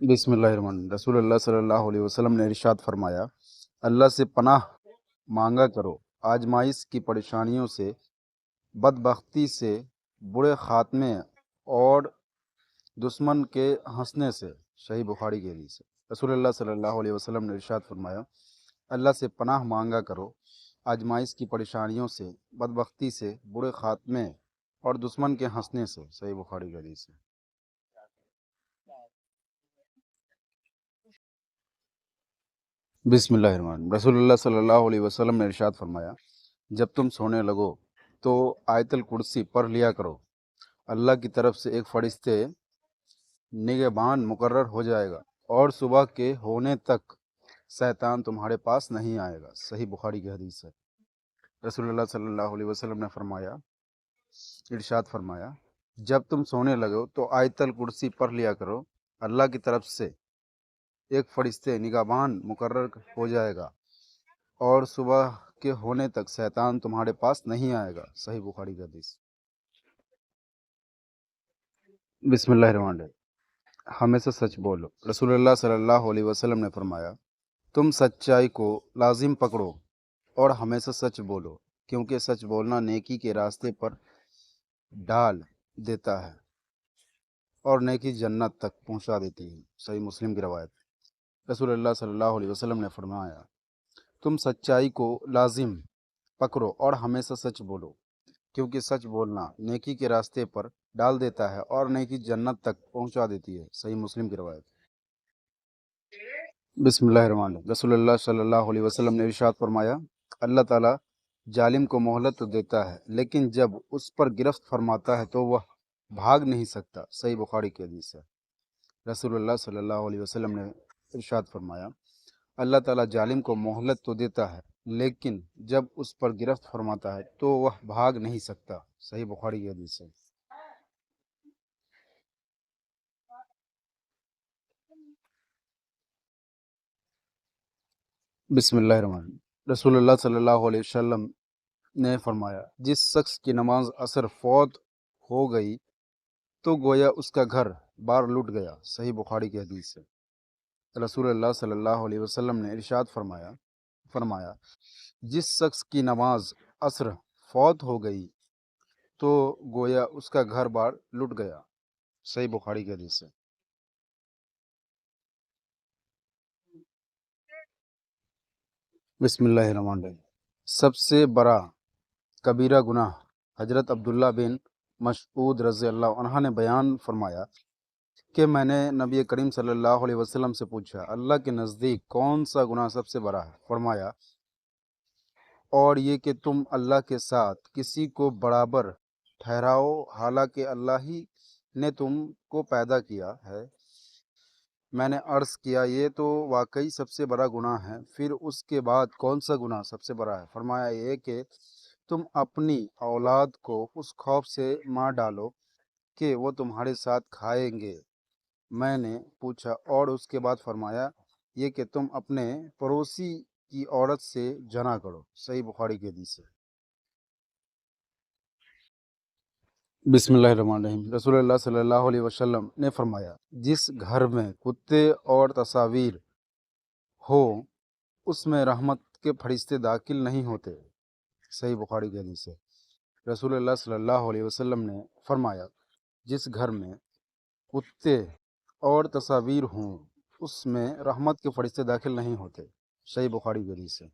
बिस्मिल्लाहिर्रहमानिर्रहीम। रसूल अल्लाह सल्लल्लाहु अलैहि वसल्लम ने इरशाद फरमाया, अल्लाह से पनाह मांगा करो आजमाइश की परेशानियों से, बदबख्ती से, बुरे खात्मे और दुश्मन के हंसने से। सही बुखारी की हदीस है। रसूल अल्लाह सल्लल्लाहु अलैहि वसल्लम ने इरशाद फरमाया, अल्लाह से पनाह मांगा करो आजमाइश की परेशानियों से, बदबख्ती से, बुरे खात्मे और दुश्मन के हंसने से। सही बुखारी की हदीस है। बिस्मिल्लाहिर्रहमानिर्रहीम। रसूलुल्लाह सल्लल्लाहु अलैहि वसल्लम ने इरशाद फरमाया, जब तुम सोने लगो तो आयतल कुर्सी पढ़ लिया करो। अल्लाह की तरफ से एक फरिश्ते निगहबान मुकर्रर हो जाएगा और सुबह के होने तक शैतान तुम्हारे पास नहीं आएगा। सही बुखारी की हदीस है। रसूलुल्लाह सल्लल्लाहु अलैहि वसल्लम ने इरशाद फरमाया, जब तुम सोने लगो तो आयतल कुर्सी पढ़ लिया करो। अल्लाह की तरफ से एक फरिश्ते निगहबान मुकर्रर हो जाएगा और सुबह के होने तक शैतान तुम्हारे पास नहीं आएगा। सही बुखारी का हदीस। बिस्मिल्लाहिर्रहमानिर्रहीम। हमेशा सच बोलो। रसूलुल्लाह सल्लल्लाहु अलैहि वसल्लम ने फरमाया, तुम सच्चाई को लाजिम पकड़ो और हमेशा सच बोलो, क्योंकि सच बोलना नेकी के रास्ते पर डाल देता है और नेकी जन्नत तक पहुंचा देती है। सही मुस्लिम की रवायत। रसूलुल्लाह सल्लल्लाहु अलैहि वसल्लम ने फरमाया, तुम सच्चाई को लाजिम पकड़ो और हमेशा सच बोलो, क्योंकि सच बोलना नेकी के रास्ते पर डाल देता है और नेकी जन्नत तक पहुंचा देती है। सही मुस्लिम की रवायत। बिस्मिल्लाहिर्रहमानिर्रहीम। रसूलुल्लाह सल्लल्लाहु अलैहि वसल्लम ने इरशाद फरमाया, अल्लाह ताला जालिम को मोहलत तो देता है, लेकिन जब उस पर गिरफ्त फरमाता है तो वह भाग नहीं सकता। सही बुखारी की हदीस है। रसूलुल्लाह सल्लल्लाहु अलैहि वसल्लम ने इरशाद फरमाया, अल्लाह ताला जालिम को मोहलत तो देता है, लेकिन जब उस पर गिरफ्त फरमाता है तो वह भाग नहीं सकता। सही बुखारी की हदीस है। बिस्मिल्लाहिर्रहमानिर्रहीम। रसूलुल्लाह सल्लल्लाहु अलैहि वसल्लम ने फरमाया, जिस शख्स की नमाज असर फौत हो गई तो गोया उसका घर बार लुट गया। सही बुखारी की हदीस है। रसूलुल्लाह सल्लल्लाहु अलैहि वसल्लम ने इरशाद फरमाया, जिस शख्स की नमाज असर फौत हो गई तो गोया उसका घर बार लुट गया। सही बुखारी की हदीस है। बिस्मिल्लाहिर्रहमानिर्रहीम। सबसे बड़ा कबीरा गुनाह। हजरत अब्दुल्ला बिन मसऊद रज़ी अल्लाह अन्हु ने बयान फरमाया कि मैंने नबी करीम सल्लल्लाहु अलैहि वसल्लम से पूछा, अल्लाह के नज़दीक कौन सा गुनाह सबसे बड़ा है? फरमाया, और ये कि तुम अल्लाह के साथ किसी को बराबर ठहराओ, हालांकि अल्लाह ही ने तुमको पैदा किया है। मैंने अर्ज़ किया, ये तो वाकई सबसे बड़ा गुनाह है। फिर उसके बाद कौन सा गुनाह सबसे बड़ा है? फरमाया, ये कि तुम अपनी औलाद को उस खौफ से मार डालो कि वो तुम्हारे साथ खाएंगे। मैंने पूछा, और उसके बाद? फरमाया, ये कि तुम अपने पड़ोसी की औरत से जना करो। सही बुखारी की हदीस है। बिस्मिल्लाहिर्रहमानिर्रहीम। रसूलुल्लाह सल्लल्लाहु अलैहि वसल्लम ने फरमाया, जिस घर में कुत्ते और तस्वीर हो उसमें रहमत के फरिश्ते दाखिल नहीं होते। सही बुखारी की हदीस है। रसूलुल्लाह सल्लल्लाहु अलैहि वसल्लम ने फरमाया, जिस घर में कुत्ते और तस्वीर हों उसमें रहमत के फरिश्ते दाखिल नहीं होते। सही बुखारी की हदीस है।